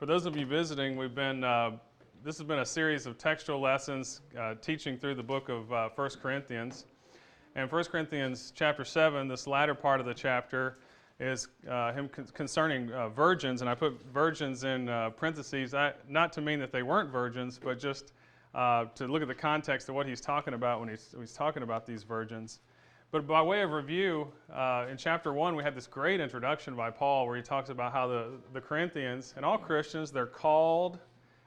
For those of you visiting, this has been a series of textual lessons teaching through the book of 1 Corinthians. And 1 Corinthians chapter 7, this latter part of the chapter, is concerning virgins. And I put virgins in parentheses, not to mean that they weren't virgins, but just to look at the context of what he's talking about when he's talking about these virgins. But by way of review, in chapter 1, we had this great introduction by Paul where he talks about how the Corinthians and all Christians, they're called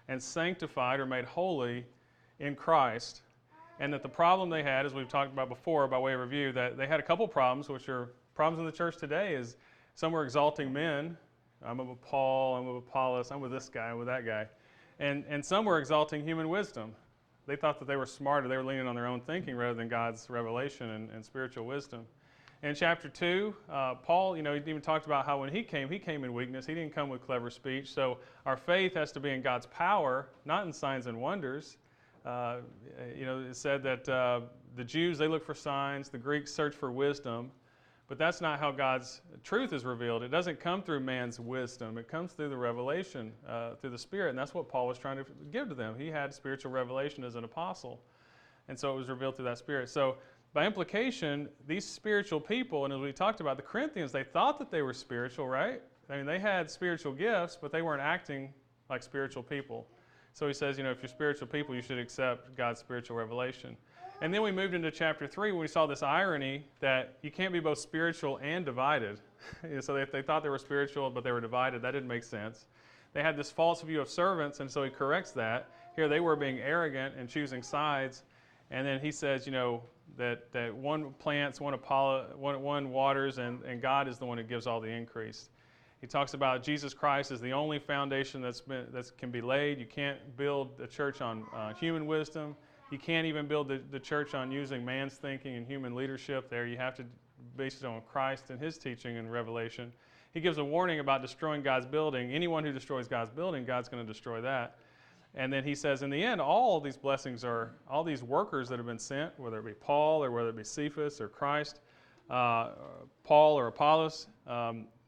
and sanctified or made holy in Christ. And that the problem they had, as we've talked about before by way of review, that they had a couple problems, which are problems in the church today, is some were exalting men. I'm of Paul, I'm of Apollos, I'm with this guy, I'm with that guy. And some were exalting human wisdom. They thought that they were smarter. They were leaning on their own thinking rather than God's revelation and spiritual wisdom. In chapter 2, Paul, he even talked about how when he came in weakness. He didn't come with clever speech. So our faith has to be in God's power, not in signs and wonders. It said that the Jews, they look for signs. The Greeks search for wisdom. But that's not how God's truth is revealed. It doesn't come through man's wisdom. It comes through the revelation, through the Spirit. And that's what Paul was trying to give to them. He had spiritual revelation as an apostle. And so it was revealed through that Spirit. So by implication, these spiritual people, and as we talked about the Corinthians, they thought that they were spiritual, right? I mean, they had spiritual gifts, but they weren't acting like spiritual people. So he says, if you're spiritual people, you should accept God's spiritual revelation. And then we moved into chapter 3 when we saw this irony that you can't be both spiritual and divided. So if they thought they were spiritual but they were divided, that didn't make sense. They had this false view of servants, and so he corrects that. Here they were being arrogant and choosing sides. And then he says, that one plants, one waters, and God is the one who gives all the increase. He talks about Jesus Christ as the only foundation that can be laid. You can't build a church on human wisdom. You can't even build the church on using man's thinking and human leadership there. You have to base it on Christ and his teaching and revelation. He gives a warning about destroying God's building. Anyone who destroys God's building, God's going to destroy that. And then he says, in the end, all these blessings are, all these workers that have been sent, whether it be Paul or whether it be Cephas or Christ, Paul or Apollos,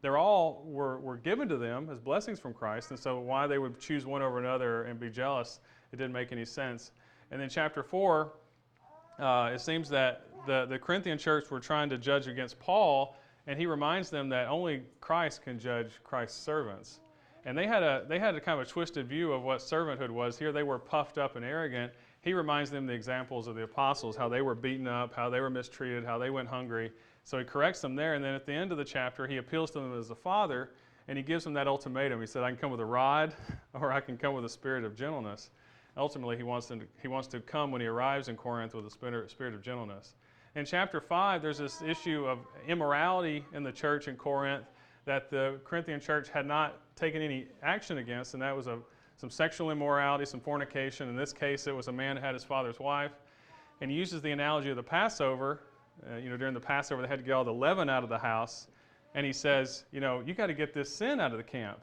they're all were given to them as blessings from Christ. And so why they would choose one over another and be jealous, it didn't make any sense. And then chapter 4, it seems that the Corinthian church were trying to judge against Paul, and he reminds them that only Christ can judge Christ's servants. And they had a kind of a twisted view of what servanthood was. Here they were puffed up and arrogant. He reminds them the examples of the apostles, how they were beaten up, how they were mistreated, how they went hungry. So he corrects them there, and then at the end of the chapter, he appeals to them as a father, and he gives them that ultimatum. He said, I can come with a rod, or I can come with a spirit of gentleness. Ultimately, he wants to come when he arrives in Corinth with a spirit of gentleness. In chapter 5, there's this issue of immorality in the church in Corinth that the Corinthian church had not taken any action against, and that was some sexual immorality, some fornication. In this case, it was a man who had his father's wife. And he uses the analogy of the Passover. During the Passover, they had to get all the leaven out of the house. And he says, you got to get this sin out of the camp.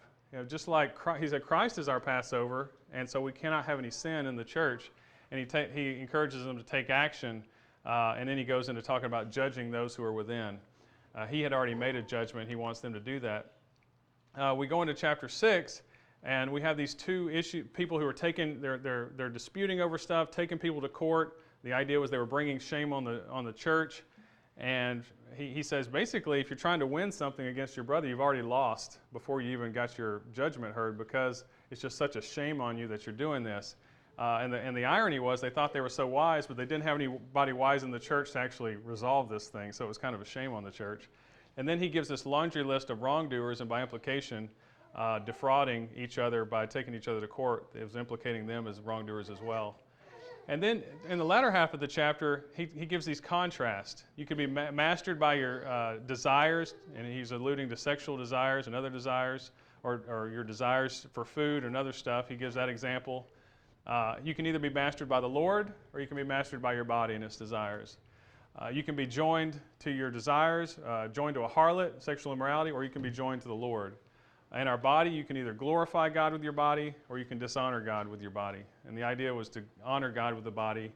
Just like he said, Christ is our Passover, and so we cannot have any sin in the church. And he encourages them to take action, and then he goes into talking about judging those who are within. He had already made a judgment. He wants them to do that. We go into chapter 6, and we have these two people who are they're disputing over stuff, taking people to court. The idea was they were bringing shame on the church. And he says, basically, if you're trying to win something against your brother, you've already lost before you even got your judgment heard, because it's just such a shame on you that you're doing this. And the irony was they thought they were so wise, but they didn't have anybody wise in the church to actually resolve this thing, so it was kind of a shame on the church. And then he gives this laundry list of wrongdoers, and by implication, defrauding each other by taking each other to court. It was implicating them as wrongdoers as well. And then in the latter half of the chapter, he gives these contrasts. You can be mastered by your desires, and he's alluding to sexual desires and other desires, or your desires for food and other stuff. He gives that example. You can either be mastered by the Lord, or you can be mastered by your body and its desires. You can be joined to your desires, joined to a harlot, sexual immorality, or you can be joined to the Lord. In our body, you can either glorify God with your body, or you can dishonor God with your body. And the idea was to honor God with the body,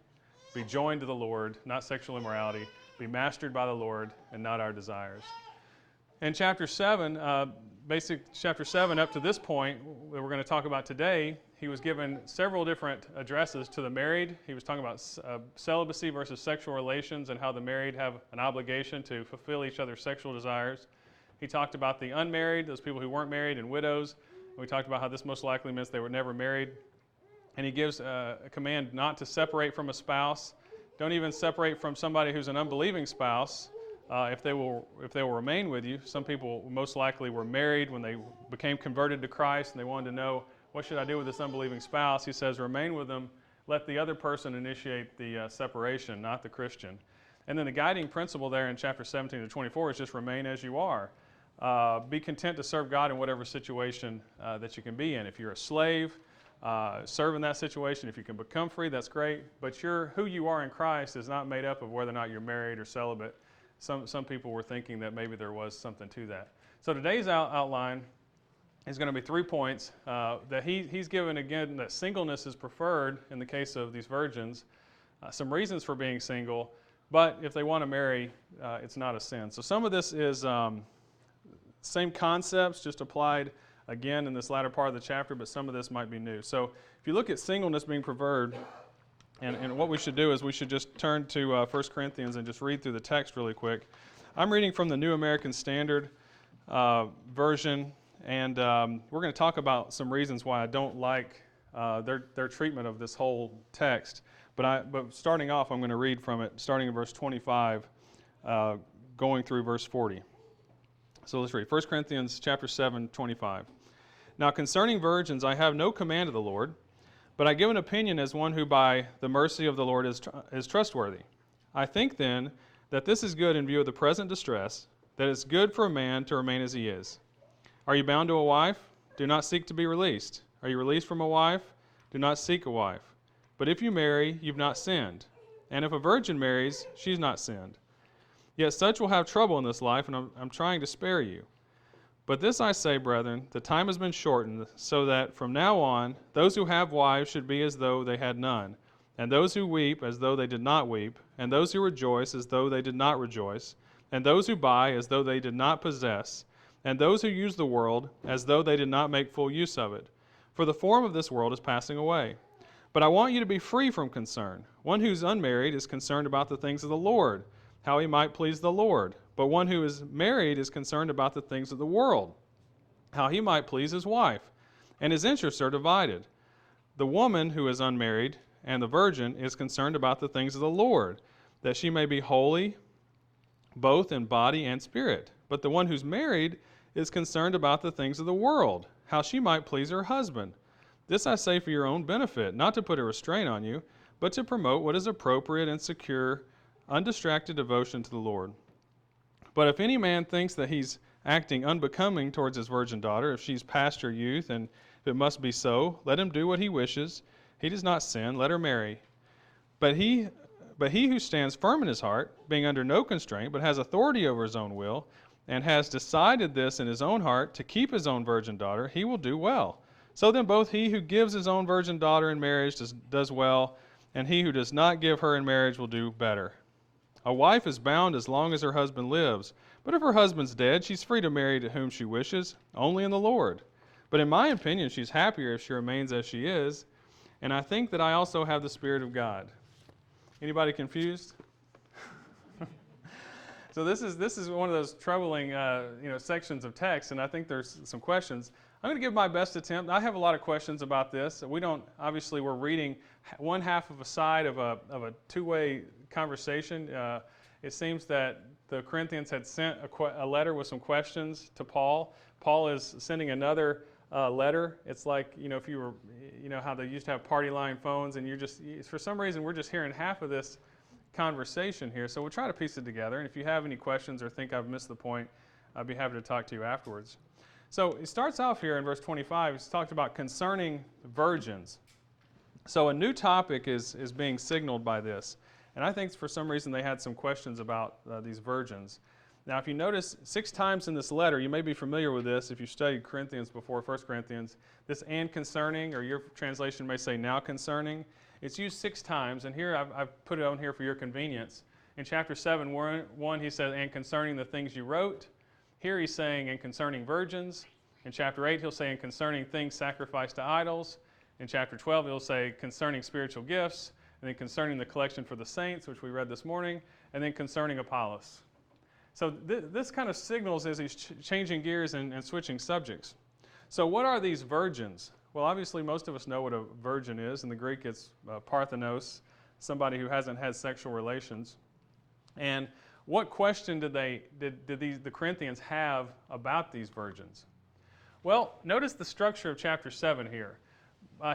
be joined to the Lord, not sexual immorality, be mastered by the Lord, and not our desires. In chapter 7, basic chapter 7 up to this point that we're going to talk about today, he was given several different addresses to the married. He was talking about celibacy versus sexual relations and how the married have an obligation to fulfill each other's sexual desires. He talked about the unmarried, those people who weren't married, and widows. And we talked about how this most likely means they were never married. And he gives a command not to separate from a spouse. Don't even separate from somebody who's an unbelieving spouse. If they will remain with you. Some people most likely were married when they became converted to Christ and they wanted to know, what should I do with this unbelieving spouse? He says, remain with them. Let the other person initiate the separation, not the Christian. And then the guiding principle there in chapter 17 to 24 is just remain as you are. Be content to serve God in whatever situation that you can be in. If you're a slave, serve in that situation. If you can become free, that's great. But who you are in Christ is not made up of whether or not you're married or celibate. Some people were thinking that maybe there was something to that. So today's outline is going to be 3 points that he's given again that singleness is preferred in the case of these virgins, some reasons for being single, but if they want to marry, it's not a sin. So some of this is same concepts, just applied again in this latter part of the chapter, but some of this might be new. So if you look at singleness being preferred, and what we should do is we should just turn to 1 Corinthians and just read through the text really quick. I'm reading from the New American Standard version, and we're going to talk about some reasons why I don't like their treatment of this whole text. But starting off, I'm going to read from it, starting in verse 25, going through verse 40. So let's read. 1 Corinthians chapter 7, 25. Now concerning virgins, I have no command of the Lord, but I give an opinion as one who by the mercy of the Lord is trustworthy. I think then that this is good in view of the present distress, that it's good for a man to remain as he is. Are you bound to a wife? Do not seek to be released. Are you released from a wife? Do not seek a wife. But if you marry, you've not sinned. And if a virgin marries, she's not sinned. Yet such will have trouble in this life, and I'm trying to spare you. But this I say, brethren, the time has been shortened, so that from now on those who have wives should be as though they had none, and those who weep as though they did not weep, and those who rejoice as though they did not rejoice, and those who buy as though they did not possess, and those who use the world as though they did not make full use of it. For the form of this world is passing away. But I want you to be free from concern. One who's unmarried is concerned about the things of the Lord, how he might please the Lord. But one who is married is concerned about the things of the world, how he might please his wife. And his interests are divided. The woman who is unmarried and the virgin is concerned about the things of the Lord, that she may be holy both in body and spirit. But the one who's married is concerned about the things of the world, how she might please her husband. This I say for your own benefit, not to put a restraint on you, but to promote what is appropriate and secure, undistracted devotion to the Lord. But if any man thinks that he's acting unbecoming towards his virgin daughter, if she's past her youth, and if it must be so, let him do what he wishes. He does not sin, let her marry. But he who stands firm in his heart, being under no constraint, but has authority over his own will, and has decided this in his own heart to keep his own virgin daughter, he will do well. So then both he who gives his own virgin daughter in marriage does well, and he who does not give her in marriage will do better. A wife is bound as long as her husband lives, but if her husband's dead, she's free to marry to whom she wishes, only in the Lord. But in my opinion, she's happier if she remains as she is, and I think that I also have the Spirit of God. Anybody confused? So this is one of those troubling sections of text, and I think there's some questions. I'm going to give my best attempt. I have a lot of questions about this. We're reading one half of a side of a two-way conversation. It seems that the Corinthians had sent a letter with some questions to Paul. Paul is sending another letter. It's like, if you were, how they used to have party line phones, and for some reason, we're just hearing half of this conversation here. So we'll try to piece it together. And if you have any questions or think I've missed the point, I'd be happy to talk to you afterwards. So it starts off here in verse 25. It's talked about concerning virgins. So a new topic is being signaled by this. And I think for some reason they had some questions about these virgins. Now, if you notice 6 times in this letter, you may be familiar with this if you studied Corinthians before 1 Corinthians, this and concerning, or your translation may say now concerning. It's used 6 times, and here I've put it on here for your convenience. In chapter 7, 1, he says, and concerning the things you wrote. Here he's saying, and concerning virgins. In chapter 8, he'll say in concerning things sacrificed to idols. In chapter 12, he'll say concerning spiritual gifts, and then concerning the collection for the saints, which we read this morning, and then concerning Apollos. So this kind of signals as he's changing gears and switching subjects. So what are these virgins? Well, obviously most of us know what a virgin is. In the Greek, it's parthenos, somebody who hasn't had sexual relations. And what question did the Corinthians have about these virgins? Well, notice the structure of chapter 7 here.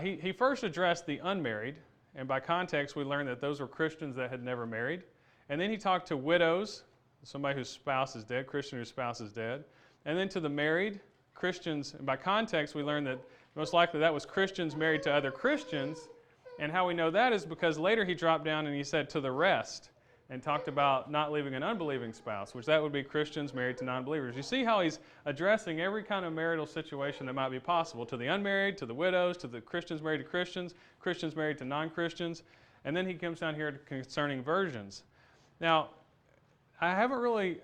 He first addressed the unmarried, and by context we learned that those were Christians that had never married. And then he talked to widows, somebody whose spouse is dead, Christian whose spouse is dead. And then to the married, Christians, and by context we learned that most likely that was Christians married to other Christians. And how we know that is because later he dropped down and he said to the rest, and talked about not leaving an unbelieving spouse, which that would be Christians married to non-believers. You see how he's addressing every kind of marital situation that might be possible, to the unmarried, to the widows, to the Christians married to Christians, Christians married to non-Christians, and then he comes down here concerning virgins. Now, I haven't really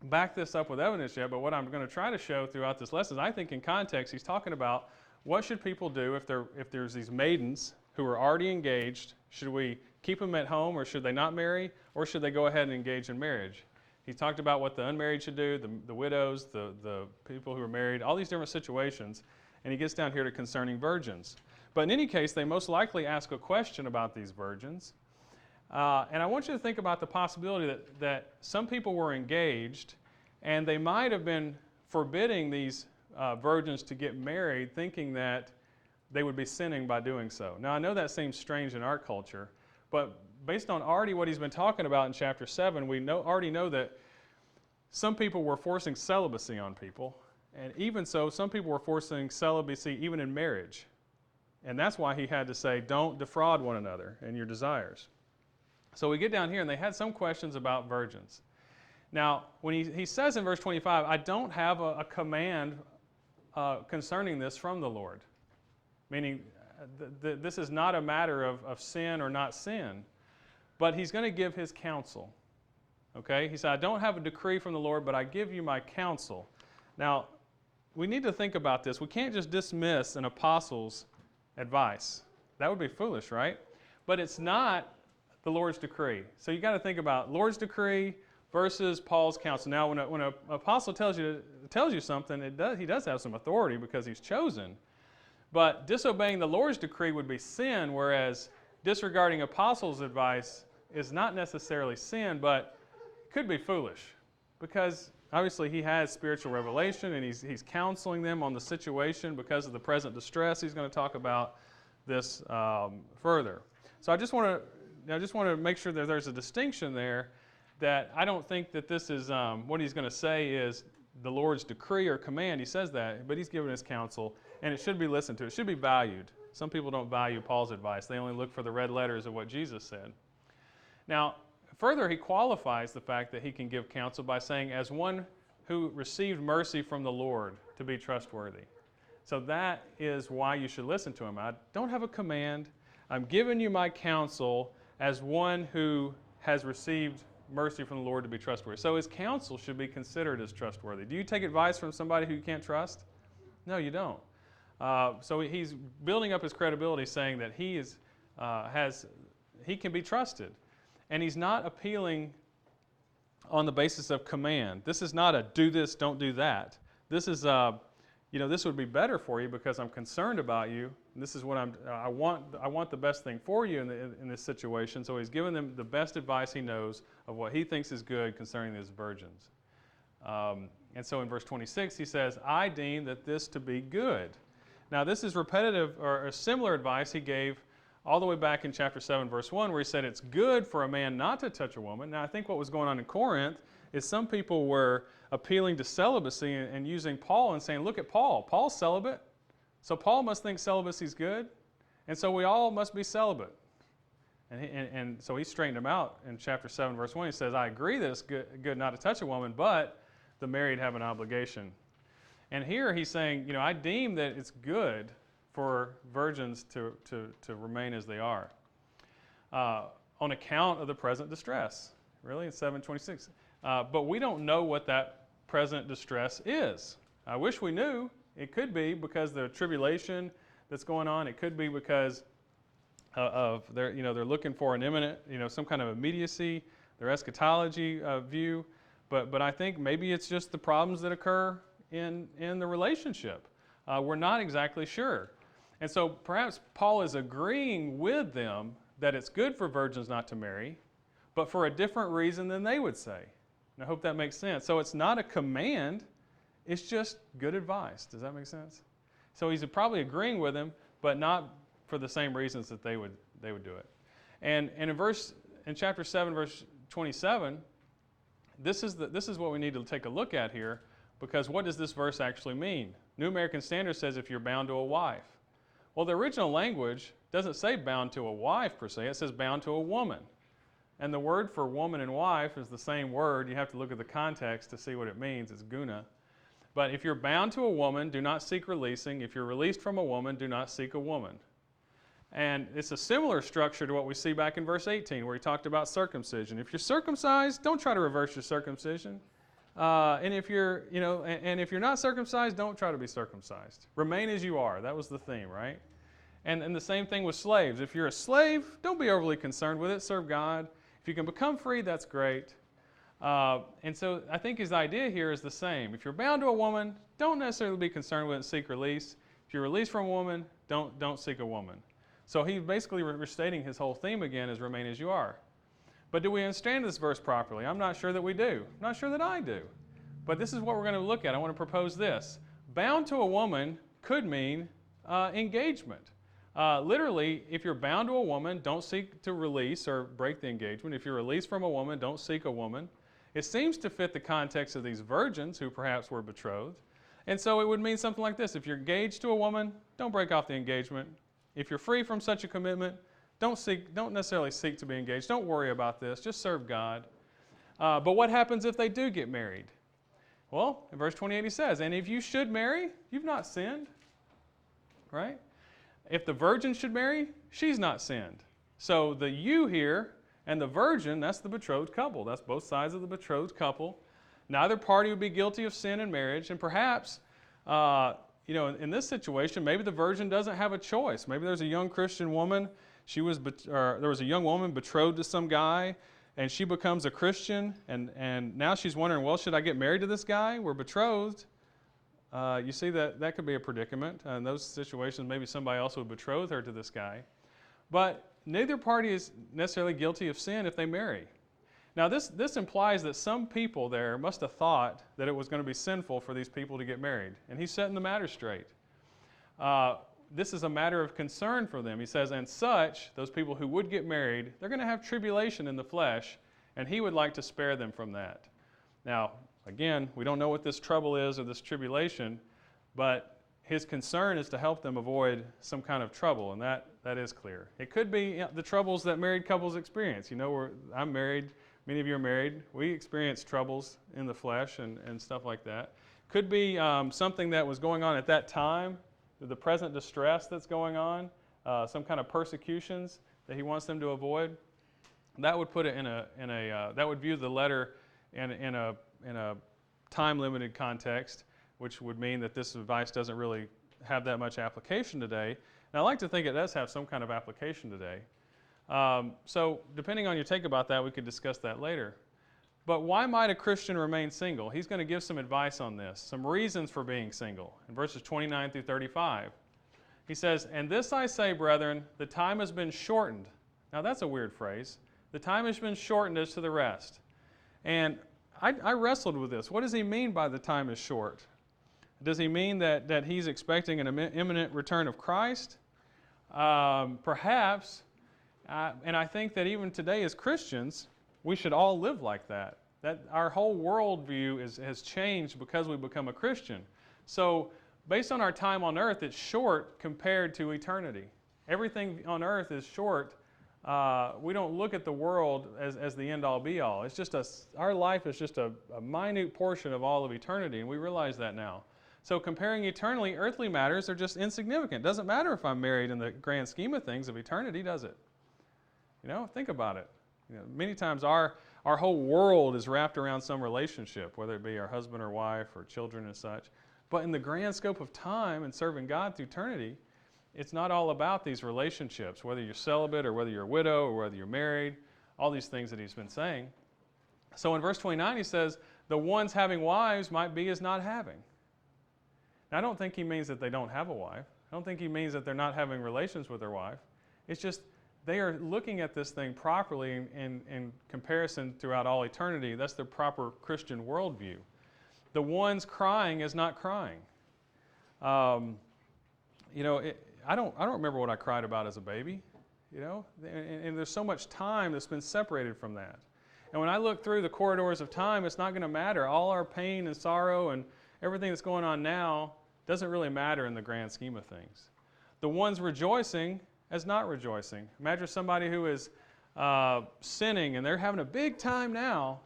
backed this up with evidence yet, but what I'm going to try to show throughout this lesson is I think in context he's talking about what should people do if there's these maidens who are already engaged. Should we keep them at home, or should they not marry, or should they go ahead and engage in marriage? He talked about what the unmarried should do, the widows, the people who are married, all these different situations, and he gets down here to concerning virgins. But in any case, they most likely ask a question about these virgins, and I want you to think about the possibility that some people were engaged, and they might have been forbidding these virgins to get married, thinking that they would be sinning by doing so. Now, I know that seems strange in our culture, but based on already what he's been talking about in chapter 7, we already know that some people were forcing celibacy on people, and even so, some people were forcing celibacy even in marriage. And that's why he had to say, don't defraud one another in your desires. So we get down here, and they had some questions about virgins. Now, when he says in verse 25, I don't have a command concerning this from the Lord, meaning this is not a matter of sin or not sin, but he's going to give his counsel. Okay? He said, I don't have a decree from the Lord, but I give you my counsel. Now, we need to think about this. We can't just dismiss an apostle's advice. That would be foolish, right? But it's not the Lord's decree. So you got to think about Lord's decree versus Paul's counsel. Now, when an apostle tells you something, he does have some authority because he's chosen. But disobeying the Lord's decree would be sin, whereas disregarding apostles' advice is not necessarily sin, but could be foolish. Because obviously he has spiritual revelation, and he's counseling them on the situation because of the present distress. He's going to talk about this further. So I just want to make sure that there's a distinction there, that I don't think that this is what he's going to say is the Lord's decree or command. He says that, but he's giving his counsel, and it should be listened to. It should be valued. Some people don't value Paul's advice. They only look for the red letters of what Jesus said. Now, further, he qualifies the fact that he can give counsel by saying, as one who received mercy from the Lord, to be trustworthy. So that is why you should listen to him. I don't have a command. I'm giving you my counsel as one who has received mercy from the Lord to be trustworthy. So his counsel should be considered as trustworthy. Do you take advice from somebody who you can't trust? No, you don't. So he's building up his credibility, saying that he can be trusted. And he's not appealing on the basis of command. This is not a do this, don't do that. This is this would be better for you because I'm concerned about you. And this is what I want the best thing for you in this situation. So he's giving them the best advice he knows of what he thinks is good concerning these virgins. And so in verse 26 he says, I deem that this to be good. Now this is repetitive or a similar advice he gave all the way back in chapter 7 verse 1, where he said it's good for a man not to touch a woman. Now I think what was going on in Corinth is some people were appealing to celibacy and using Paul and saying, look at Paul. Paul's celibate. So Paul must think celibacy is good, and so we all must be celibate. And so he straightened him out in chapter 7, verse 1. He says, I agree that it's good not to touch a woman, but the married have an obligation. And here he's saying, I deem that it's good for virgins to remain as they are on account of the present distress. Really, in 7:26. But we don't know what that present distress is. I wish we knew. It could be because of the tribulation that's going on. It could be because of they're looking for an imminent, some kind of immediacy, their eschatology view. But I think maybe it's just the problems that occur in the relationship. We're not exactly sure. And so perhaps Paul is agreeing with them that it's good for virgins not to marry, but for a different reason than they would say. And I hope that makes sense. So it's not a command, it's just good advice. Does that make sense? So he's probably agreeing with them, but not for the same reasons that they would do it. And in chapter 7, verse 27, this is what we need to take a look at here, because what does this verse actually mean? New American Standard says if you're bound to a wife. Well, the original language doesn't say bound to a wife per se, it says bound to a woman. And the word for woman and wife is the same word. You have to look at the context to see what it means. It's guna. But if you're bound to a woman, do not seek releasing. If you're released from a woman, do not seek a woman. And it's a similar structure to what we see back in verse 18, where he talked about circumcision. If you're circumcised, don't try to reverse your circumcision. And if you're not circumcised, don't try to be circumcised. Remain as you are. That was the theme, right? And the same thing with slaves. If you're a slave, don't be overly concerned with it. Serve God. If you can become free, that's great. And so I think his idea here is the same. If you're bound to a woman, don't necessarily be concerned with it and seek release. If you're released from a woman, don't seek a woman. So he's basically restating his whole theme again as remain as you are. But do we understand this verse properly? I'm not sure that we do. I'm not sure that I do. But this is what we're going to look at. I want to propose this. Bound to a woman could mean engagement. Literally, if you're bound to a woman, don't seek to release or break the engagement. If you're released from a woman, don't seek a woman. It seems to fit the context of these virgins who perhaps were betrothed. And so it would mean something like this. If you're engaged to a woman, don't break off the engagement. If you're free from such a commitment, don't necessarily seek to be engaged. Don't worry about this. Just serve God. But what happens if they do get married? Well, in verse 28 he says, and if you should marry, you've not sinned. Right? If the virgin should marry, she's not sinned. So the you here and the virgin, that's the betrothed couple. That's both sides of the betrothed couple. Neither party would be guilty of sin in marriage. And perhaps, in this situation, maybe the virgin doesn't have a choice. Maybe there's a young Christian woman. There was a young woman betrothed to some guy, and she becomes a Christian. And now she's wondering, well, should I get married to this guy? We're betrothed. You see that could be a predicament. In those situations, maybe somebody else would betroth her to this guy. But neither party is necessarily guilty of sin if they marry. Now, this implies that some people there must have thought that it was going to be sinful for these people to get married. And he's setting the matter straight. This is a matter of concern for them. He says, and such, those people who would get married, they're going to have tribulation in the flesh, and he would like to spare them from that. Now, again, we don't know what this trouble is or this tribulation, but his concern is to help them avoid some kind of trouble, and that is clear. It could be the troubles that married couples experience. I'm married, many of you are married. We experience troubles in the flesh and stuff like that. Could be something that was going on at that time, the present distress that's going on, some kind of persecutions that he wants them to avoid. That would put it that would view the letter in a time-limited context, which would mean that this advice doesn't really have that much application today. And I like to think it does have some kind of application today. So depending on your take about that, we could discuss that later. But why might a Christian remain single? He's going to give some advice on this, some reasons for being single, in verses 29 through 35. He says, and this I say, brethren, the time has been shortened. Now that's a weird phrase. The time has been shortened as to the rest. And I wrestled with this. What does he mean by the time is short? Does he mean that he's expecting an imminent return of Christ? Perhaps. And I think that even today as Christians, we should all live like that. That our whole worldview has changed because we become a Christian. So based on our time on earth, it's short compared to eternity. Everything on earth is short. We don't look at the world as the end-all be-all. It's just our life is just a minute portion of all of eternity, and we realize that now. So comparing eternally, earthly matters are just insignificant. It doesn't matter if I'm married in the grand scheme of things of eternity, does it? Think about it. Many times our whole world is wrapped around some relationship, whether it be our husband or wife or children and such. But in the grand scope of time and serving God through eternity, it's not all about these relationships, whether you're celibate or whether you're a widow or whether you're married, all these things that he's been saying. So in verse 29, he says, the ones having wives might be as not having. Now, I don't think he means that they don't have a wife. I don't think he means that they're not having relations with their wife. It's just they are looking at this thing properly in comparison throughout all eternity. That's their proper Christian worldview. The ones crying is not crying. I don't remember what I cried about as a baby, and there's so much time that's been separated from that. And when I look through the corridors of time, it's not going to matter. All our pain and sorrow and everything that's going on now doesn't really matter in the grand scheme of things. The ones rejoicing as not rejoicing. Imagine somebody who is sinning and they're having a big time now,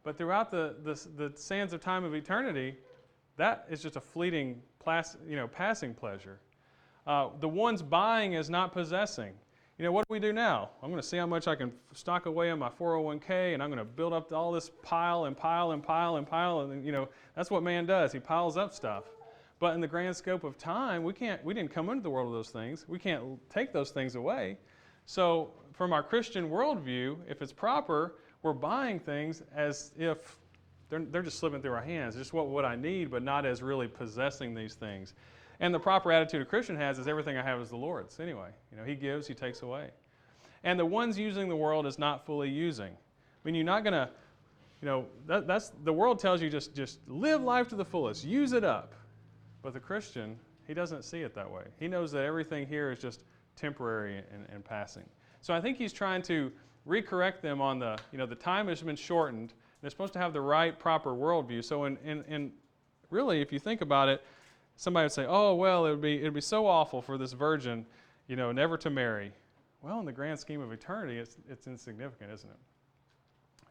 but throughout the sands of time of eternity, that is just a fleeting passing pleasure. The ones buying as not possessing. What do we do now? I'm going to see how much I can stock away in my 401k, and I'm going to build up all this pile and pile and pile and pile, and that's what man does. He piles up stuff. But in the grand scope of time, we didn't come into the world with those things. We can't take those things away. So from our Christian worldview, if it's proper, we're buying things as if they're just slipping through our hands, just what I need, but not as really possessing these things. And the proper attitude a Christian has is everything I have is the Lord's anyway. He gives, he takes away. And the ones using the world is not fully using. I mean, you're not going to, that's the world tells you just live life to the fullest, use it up. But the Christian, he doesn't see it that way. He knows that everything here is just temporary and passing. So I think he's trying to recorrect them on the time has been shortened. They're supposed to have the right, proper worldview. So in really, if you think about it, somebody would say, oh, well, it'd be so awful for this virgin, never to marry. Well, in the grand scheme of eternity, it's insignificant, isn't it?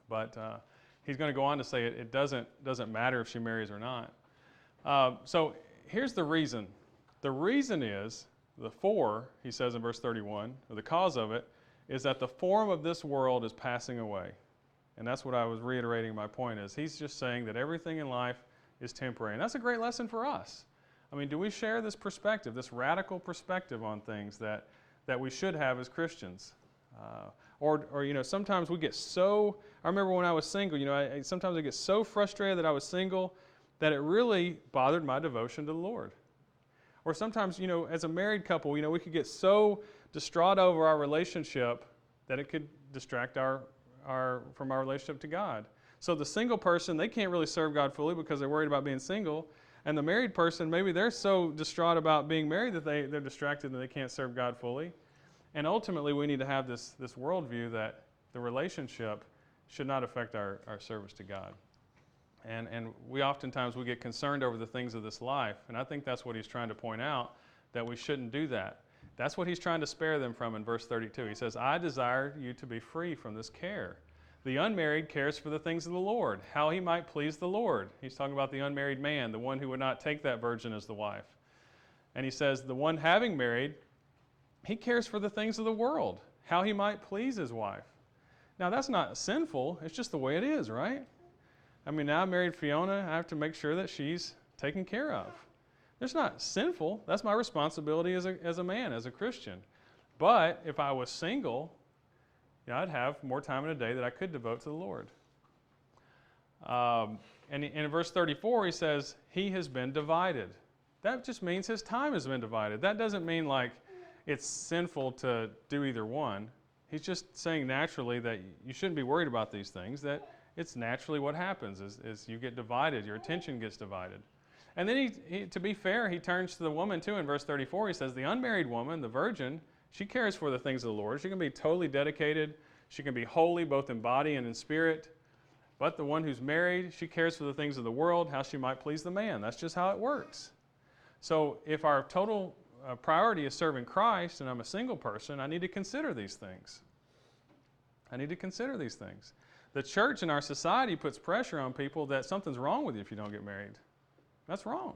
But he's going to go on to say it doesn't matter if she marries or not. So here's the reason. The reason is, he says in verse 31, or the cause of it, is that the form of this world is passing away. And that's what I was reiterating my point is. He's just saying that everything in life is temporary. And that's a great lesson for us. I mean, do we share this perspective, this radical perspective on things that we should have as Christians? Or sometimes we get so, I remember when I was single, sometimes I get so frustrated that I was single that it really bothered my devotion to the Lord. Or sometimes, as a married couple, we could get so distraught over our relationship that it could distract from our relationship to God. So the single person, they can't really serve God fully because they're worried about being single. And the married person, maybe they're so distraught about being married that they're distracted and they can't serve God fully. And ultimately, we need to have this worldview that the relationship should not affect our service to God. And we oftentimes we get concerned over the things of this life. And I think that's what he's trying to point out, that we shouldn't do that. That's what he's trying to spare them from in verse 32. He says, I desire you to be free from this care. The unmarried cares for the things of the Lord, how he might please the Lord. He's talking about the unmarried man, the one who would not take that virgin as the wife. And he says, the one having married, he cares for the things of the world, how he might please his wife. Now, that's not sinful. It's just the way it is, right? I mean, now I married Fiona. I have to make sure that she's taken care of. It's not sinful. That's my responsibility as a man, as a Christian. But if I was single, I'd have more time in a day that I could devote to the Lord. And in verse 34, he says, he has been divided. That just means his time has been divided. That doesn't mean like it's sinful to do either one. He's just saying naturally that you shouldn't be worried about these things, that it's naturally what happens is you get divided, your attention gets divided. And then he, to be fair, he turns to the woman too in verse 34. He says, the unmarried woman, the virgin, she cares for the things of the Lord. She can be totally dedicated. She can be holy both in body and in spirit. But the one who's married, she cares for the things of the world, how she might please the man. That's just how it works. So if our total priority is serving Christ and I'm a single person, I need to consider these things. The church in our society puts pressure on people that something's wrong with you if you don't get married. That's wrong.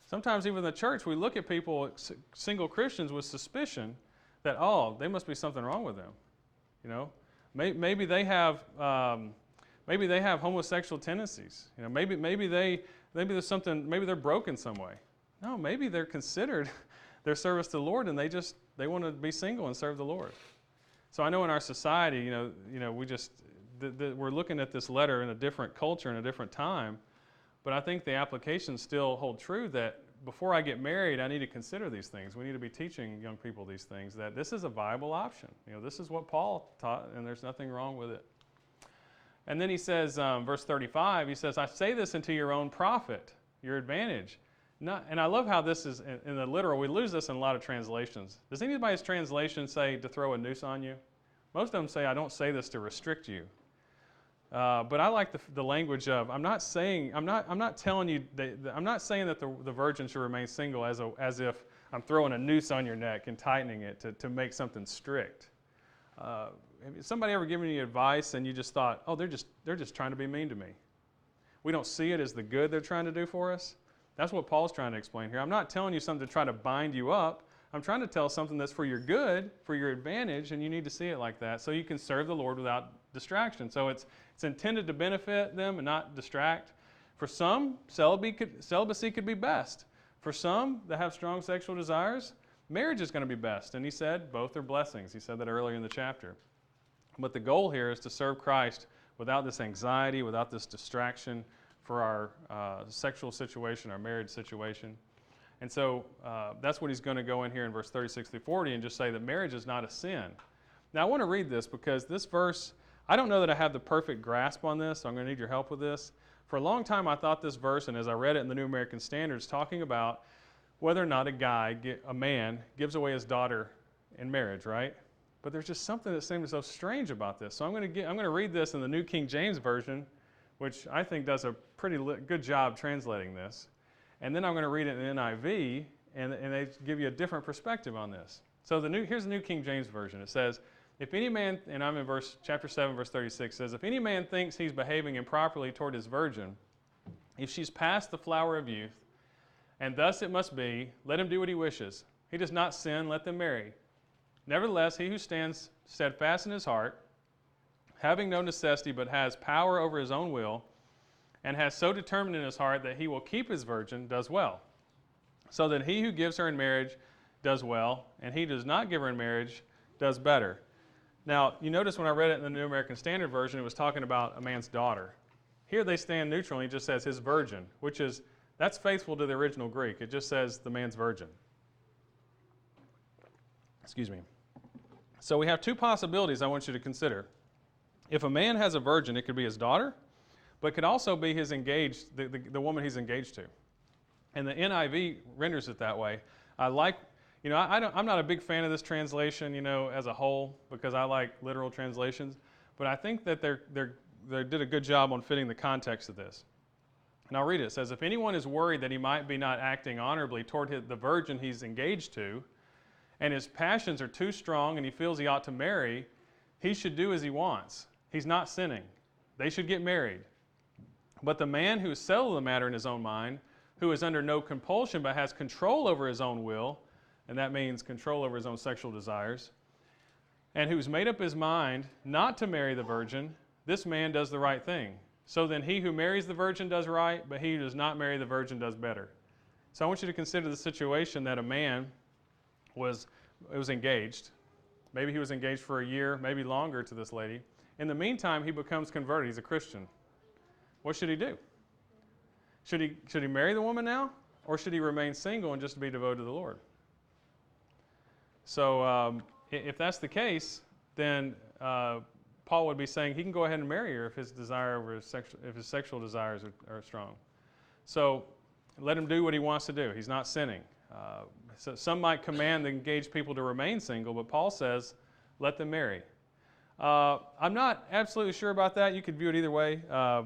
Sometimes even in the church, we look at people, single Christians, with suspicion that, they must be something wrong with them. Maybe they have homosexual tendencies. Maybe Maybe there's something, maybe they're broken some way. No, maybe they're considered their service to the Lord, and they want to be single and serve the Lord. So I know in our society, we just, we're looking at this letter in a different culture, in a different time, but I think the applications still hold true that before I get married, I need to consider these things. We need to be teaching young people these things, that this is a viable option. This is what Paul taught, and there's nothing wrong with it. And then he says, verse 35, he says, I say this unto your own profit, your advantage. And I love how this is in the literal. We lose this in a lot of translations. Does anybody's translation say to throw a noose on you? Most of them say, I don't say this to restrict you. But I like the language of, I'm not saying that the virgin should remain single as if I'm throwing a noose on your neck and tightening it to make something strict. Have somebody ever given you advice and you just thought, oh, they're just trying to be mean to me? We don't see it as the good they're trying to do for us. That's what Paul's trying to explain here. I'm not telling you something to try to bind you up. I'm trying to tell something that's for your good, for your advantage, and you need to see it like that so you can serve the Lord without distraction. So it's intended to benefit them and not distract. For some, celibacy could be best. For some that have strong sexual desires, marriage is going to be best. And he said both are blessings. He said that earlier in the chapter. But the goal here is to serve Christ without this anxiety, without this distraction for our sexual situation, our marriage situation. And so that's what he's going to go in here in verse 36 through 40 and just say that marriage is not a sin. Now I want to read this because this verse, I don't know that I have the perfect grasp on this, so I'm going to need your help with this. For a long time I thought this verse, and as I read it in the New American Standards, talking about whether or not a man gives away his daughter in marriage, right? But there's just something that seems so strange about this. So I'm going to read this in the New King James Version, which I think does a pretty good job translating this. And then I'm going to read it in NIV, and they give you a different perspective on this. So here's the New King James Version. It says, if any man, and I'm in chapter 7, verse 36, says, if any man thinks he's behaving improperly toward his virgin, if she's past the flower of youth, and thus it must be, let him do what he wishes. He does not sin, let them marry. Nevertheless, he who stands steadfast in his heart, having no necessity but has power over his own will, and has so determined in his heart that he will keep his virgin, does well. So that he who gives her in marriage does well, and he does not give her in marriage does better. Now, you notice when I read it in the New American Standard Version, it was talking about a man's daughter. Here they stand neutral, and he just says his virgin, that's faithful to the original Greek. It just says the man's virgin. Excuse me. So we have two possibilities I want you to consider. If a man has a virgin, it could be his daughter, but it could also be his the woman he's engaged to. And the NIV renders it that way. I'm not a big fan of this translation, as a whole, because I like literal translations. But I think that they did a good job on fitting the context of this. And I'll read it. It says, if anyone is worried that he might be not acting honorably toward the virgin he's engaged to, and his passions are too strong and he feels he ought to marry, he should do as he wants. He's not sinning. They should get married. But the man who has settled the matter in his own mind, who is under no compulsion but has control over his own will, and that means control over his own sexual desires, and who's made up his mind not to marry the virgin, this man does the right thing. So then he who marries the virgin does right, but he who does not marry the virgin does better. So I want you to consider the situation that a man was engaged. Maybe he was engaged for a year, maybe longer to this lady. In the meantime, he becomes converted. He's a Christian. What should he do? Should he marry the woman now, or should he remain single and just be devoted to the Lord? So if that's the case, then Paul would be saying he can go ahead and marry her if his sexual desires are strong. So let him do what he wants to do. He's not sinning. So some might command the engaged people to remain single, but Paul says, let them marry. I'm not absolutely sure about that. You could view it either way. I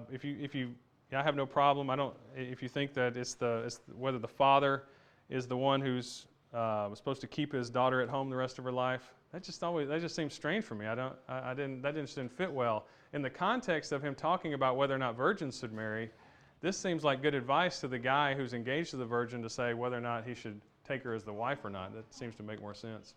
have no problem. If you think that it's whether the father is the one who's supposed to keep his daughter at home the rest of her life, that just seems strange for me. That didn't fit well in the context of him talking about whether or not virgins should marry. This seems like good advice to the guy who's engaged to the virgin to say whether or not he should take her as the wife or not. That seems to make more sense.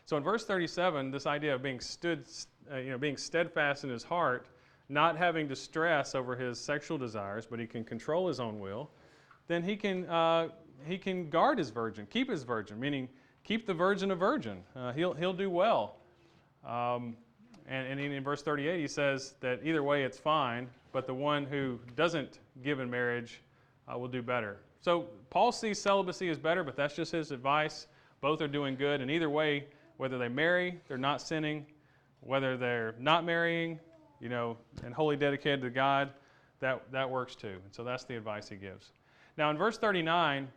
So in verse 37, this idea of being steadfast in his heart, not having to stress over his sexual desires, but he can control his own will, then he can guard his virgin, keep his virgin, meaning keep the virgin a virgin. He'll do well. And in verse 38 he says that either way it's fine, but the one who doesn't give in marriage will do better. So Paul sees celibacy as better, but that's just his advice. Both are doing good, and either way, whether they marry, they're not sinning. Whether they're not marrying, and wholly dedicated to God, that works too. And so that's the advice he gives. Now in verse 39,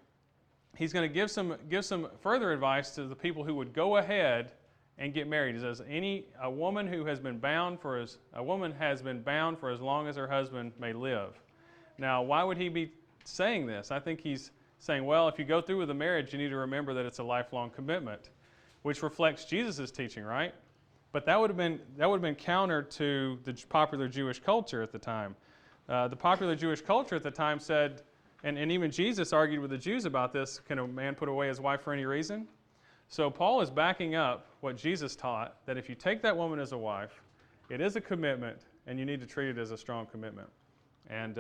he's going to give some further advice to the people who would go ahead and get married. He says, a woman has been bound for as long as her husband may live. Now, why would he be saying this? I think he's saying, well, if you go through with a marriage, you need to remember that it's a lifelong commitment, which reflects Jesus' teaching, right? But that would have been counter to the popular Jewish culture at the time. The popular Jewish culture at the time said, and even Jesus argued with the Jews about this, can a man put away his wife for any reason? So Paul is backing up what Jesus taught, that if you take that woman as a wife, it is a commitment, and you need to treat it as a strong commitment. And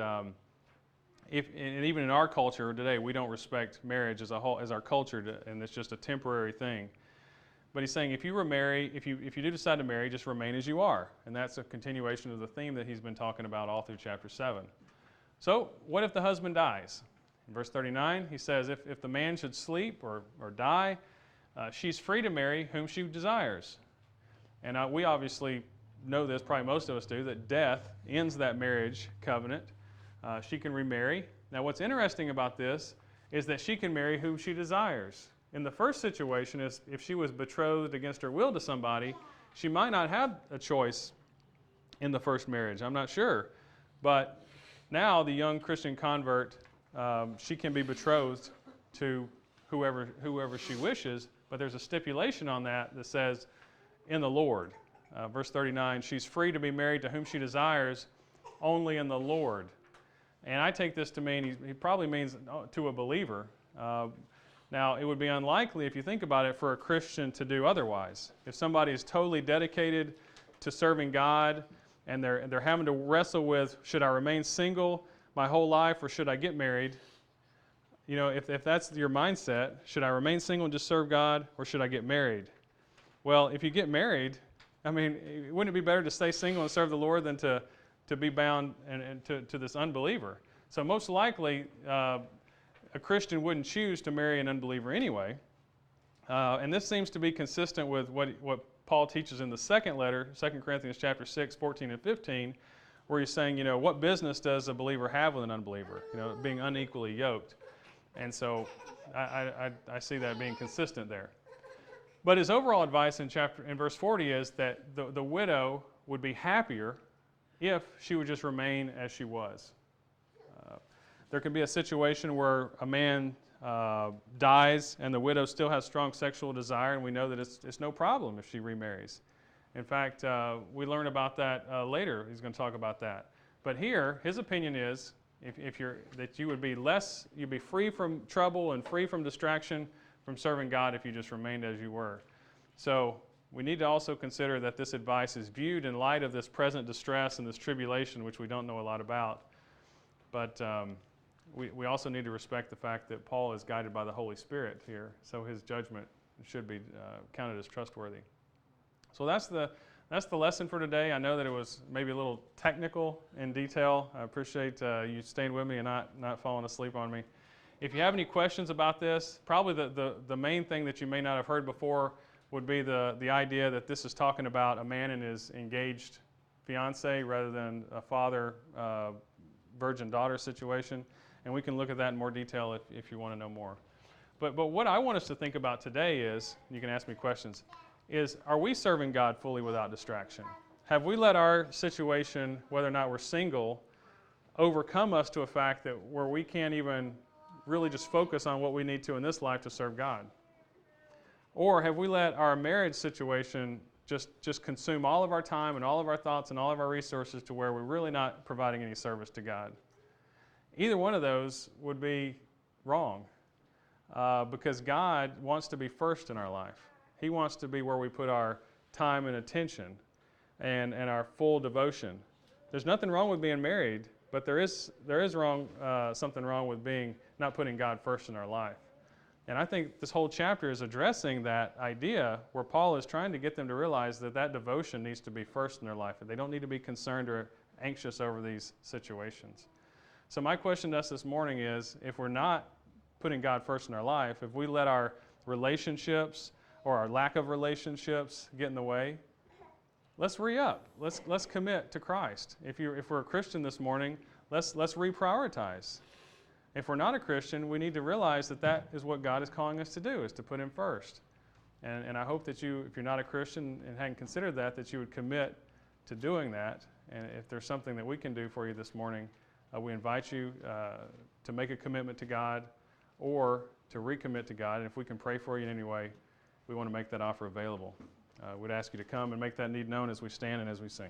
even in our culture today, we don't respect marriage as a whole, as our culture, and it's just a temporary thing. But he's saying if you do decide to marry, just remain as you are. And that's a continuation of the theme that he's been talking about all through chapter 7. So what if the husband dies? In verse 39, he says, if the man should sleep or die, she's free to marry whom she desires. And we obviously know this, probably most of us do, that death ends that marriage covenant. She can remarry. Now what's interesting about this is that she can marry whom she desires. In the first situation, if she was betrothed against her will to somebody, she might not have a choice in the first marriage. I'm not sure. But now the young Christian convert, she can be betrothed to whoever she wishes, but there's a stipulation on that says, in the Lord. Verse 39, she's free to be married to whom she desires, only in the Lord. And I take this to mean, he probably means to a believer. Now, it would be unlikely, if you think about it, for a Christian to do otherwise. If somebody is totally dedicated to serving God and they're having to wrestle with, should I remain single my whole life or should I get married? If that's your mindset, should I remain single and just serve God or should I get married? Well, if you get married, wouldn't it be better to stay single and serve the Lord than to be bound and to this unbeliever? So most likely, a Christian wouldn't choose to marry an unbeliever anyway. And this seems to be consistent with what Paul teaches in the second letter, 2 Corinthians chapter 6, 14 and 15, where he's saying, what business does a believer have with an unbeliever? Being unequally yoked. And so I see that being consistent there. But his overall advice in verse 40 is that the widow would be happier if she would just remain as she was. There can be a situation where a man dies and the widow still has strong sexual desire, and we know that it's no problem if she remarries. In fact, we learn about that later. He's going to talk about that. But here, his opinion is that you'd be free from trouble and free from distraction from serving God if you just remained as you were. So we need to also consider that this advice is viewed in light of this present distress and this tribulation, which we don't know a lot about. But we also need to respect the fact that Paul is guided by the Holy Spirit here, so his judgment should be counted as trustworthy. So that's the lesson for today. I know that it was maybe a little technical in detail. I appreciate you staying with me and not falling asleep on me. If you have any questions about this, probably the main thing that you may not have heard before would be the idea that this is talking about a man and his engaged fiance rather than a father virgin daughter situation. And we can look at that in more detail if you want to know more. But what I want us to think about today is, you can ask me questions, is are we serving God fully without distraction? Have we let our situation, whether or not we're single, overcome us to a fact that where we can't even really just focus on what we need to in this life to serve God? Or have we let our marriage situation just consume all of our time and all of our thoughts and all of our resources to where we're really not providing any service to God? Either one of those would be wrong because God wants to be first in our life. He wants to be where we put our time and attention and our full devotion. There's nothing wrong with being married, but there is something wrong with not putting God first in our life. And I think this whole chapter is addressing that idea where Paul is trying to get them to realize that devotion needs to be first in their life, and they don't need to be concerned or anxious over these situations. So my question to us this morning is, if we're not putting God first in our life, if we let our relationships or our lack of relationships get in the way, let's re-up. Let's commit to Christ. If we're a Christian this morning, let's reprioritize. If we're not a Christian, we need to realize that is what God is calling us to do, is to put Him first. And I hope that if you're not a Christian and hadn't considered that you would commit to doing that. And if there's something that we can do for you this morning, we invite you to make a commitment to God or to recommit to God. And if we can pray for you in any way, we want to make that offer available. We'd ask you to come and make that need known as we stand and as we sing.